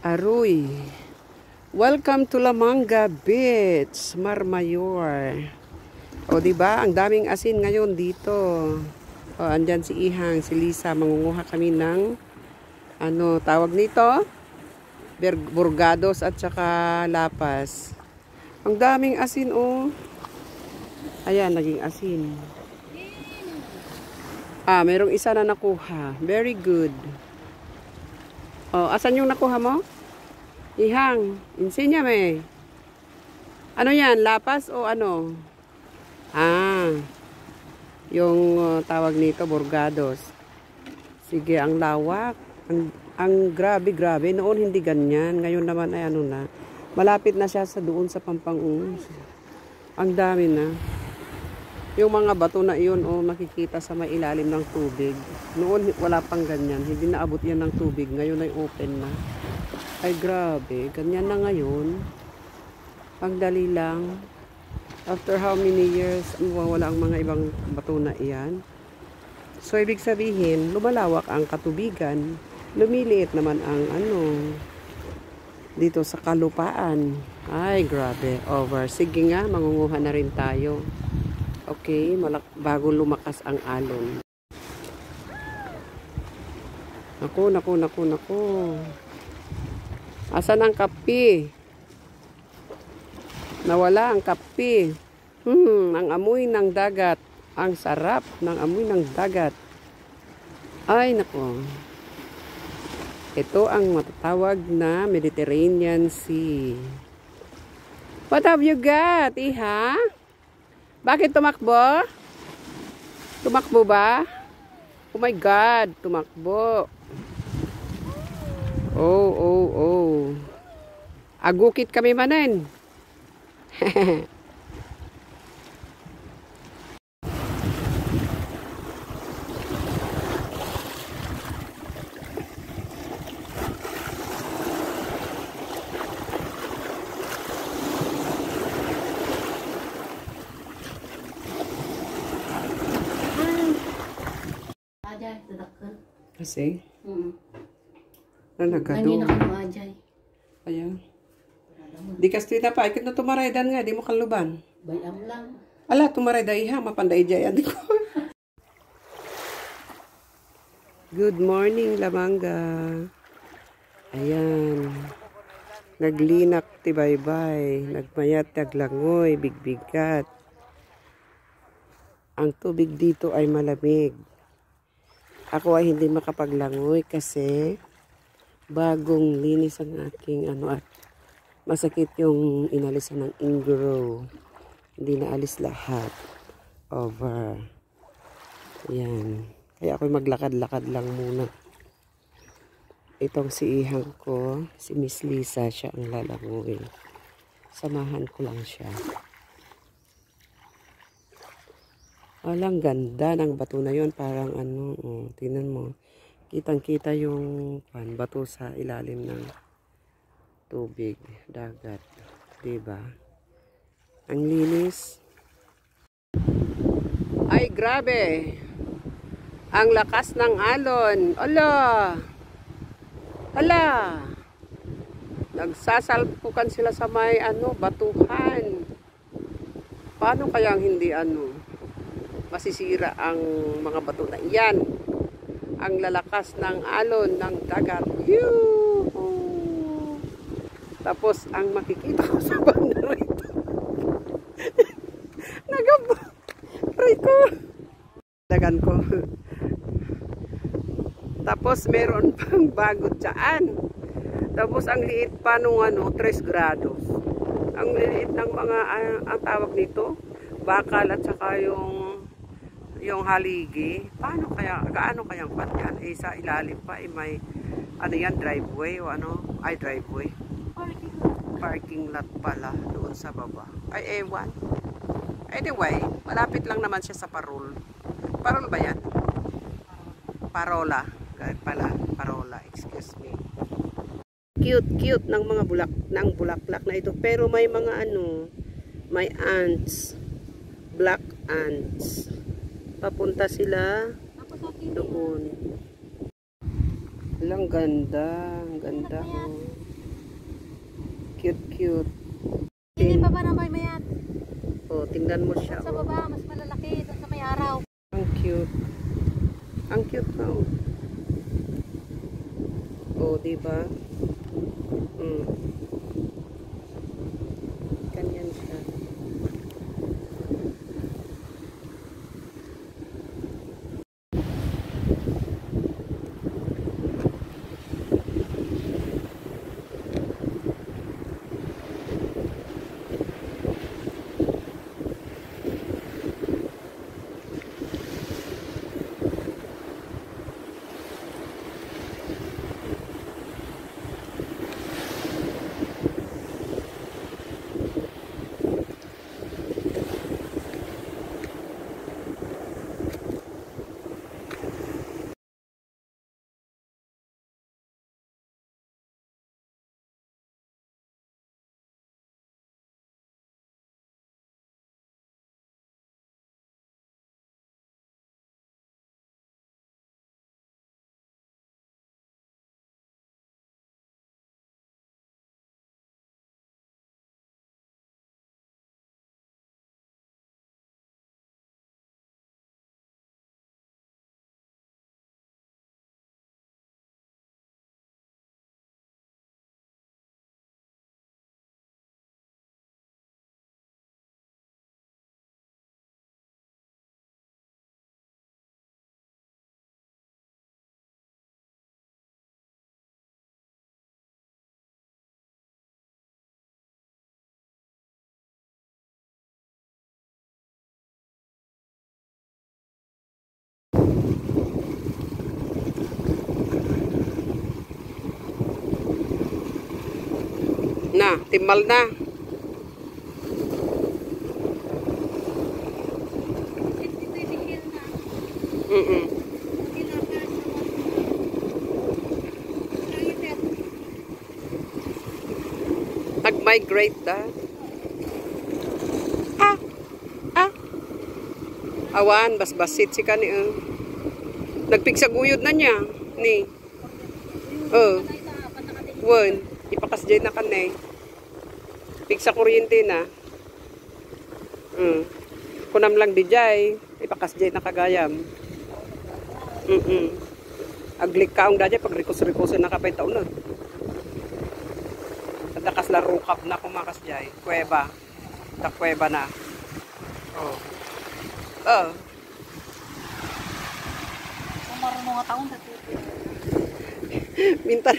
Aruy. Welcome to Lamanga Beach, Marmayor. O diba, ang daming asin ngayon dito. O andyan si Ihang, si Lisa, mangunguha kami ng tawag nito? Burgados at saka lapas. Ang daming asin Ayan, naging asin. Merong isa na nakuha. Very good. Asan yung nakuha mo? Ihang, enséñame. Ano yan? Lapas o ano? Yung tawag nito, Burgados. Sige, ang lawak. Ang grabe. Noon hindi ganyan. Ngayon naman ay na. Malapit na siya sa doon sa Pampang. Ang dami na. Yung mga bato na iyon, makikita sa may ilalim ng tubig. Noon wala pang ganyan. Hindi naabot yan ng tubig. Ngayon ay open na. Ay grabe. Ganyan na ngayon. Ang dali lang. After how many years, wala ang mga ibang bato na iyan. So, ibig sabihin, lumalawak ang katubigan. Lumiliit naman ang dito sa kalupaan. Ay, grabe. Over. Sige nga, mangunguha na rin tayo. Okay, bago lumakas ang alon. Naku. Asan ang kape? Nawala ang kape. Ang amoy ng dagat. Ang sarap ng amoy ng dagat. Ay, naku. Ito ang matatawag na Mediterranean Sea. What have you got, Iha? Bakit tumakbo? Tumakbo ba? Oh my God, tumakbo. Oh. Agukit kami manen. Kasi? Nagkado. Ayan. Di kastoy na pa. Ikit na tumaraydan nga. Di mo kaluban. Bayam lang. Ala, tumarayda Iha. Mapanday dyan. Good morning, Lamanga. Ayan. Naglinak tibaybay. Nagmayat taglangoy. Bigbigat. Ang tubig dito ay malamig. Ako ay hindi makapaglangoy kasi bagong linis ang aking at masakit yung inalisan ng ingrow. Hindi naalis lahat. Over. Yan. Kaya ako'y maglakad-lakad lang muna. Itong si Ihang ko, si Miss Lisa, siya ang lalangoy. Samahan ko lang siya. Walang ganda ng bato na yon, parang tingnan mo. Kitang-kita yung bato sa ilalim ng tubig, dagat. Diba? Ang linis. Ay, grabe. Ang lakas ng alon. Ala. Nagsasalpukan sila sa may batuhan. Paano kaya hindi masisira ang mga bato na iyan? Ang lalakas ng alon ng dagat. Tapos ang makikita ko sa banda rito. Nagabay ko. Dagan ko. Tapos meron pang bagot dyan. Tapos ang liit pa nung 3 grados. Ang liit ng mga ang tawag nito, bakal at saka yung haligi. Gaano kayang yan? Sa ilalim pa may driveway o driveway. Parking lot pala doon sa baba. Ay, ewan. Anyway, malapit lang naman siya sa Parol. Parol ba yan? Parola. Parola, excuse me. Cute ng mga bulaklak na ito. Pero may mga may ants. Black ants. Papunta sila doon. Ang ganda. Ang ganda. Cute. Hindi pa ba na may mayat? Oh, tingnan mo siya. Sa baba, mas malalaki. Doon sa may araw. Ang cute. Ang cute na. Oh, diba? Ganyan siya. Na, timal na. Nag-migrate na. Awan, basbasit si kani. Nagpigsaguyod na niya. Ni. Wan, ipakasjay na kanay. Pigsa kuryente na. Kunam lang di jay, ipakasjay na kagayam. Aglik kaong dajay pag rikos-rikos na kapay taon na. Dakas la rukap na kumakas jay. Kuweba. Kuweba na. Kung marunong nga taon, Mintan.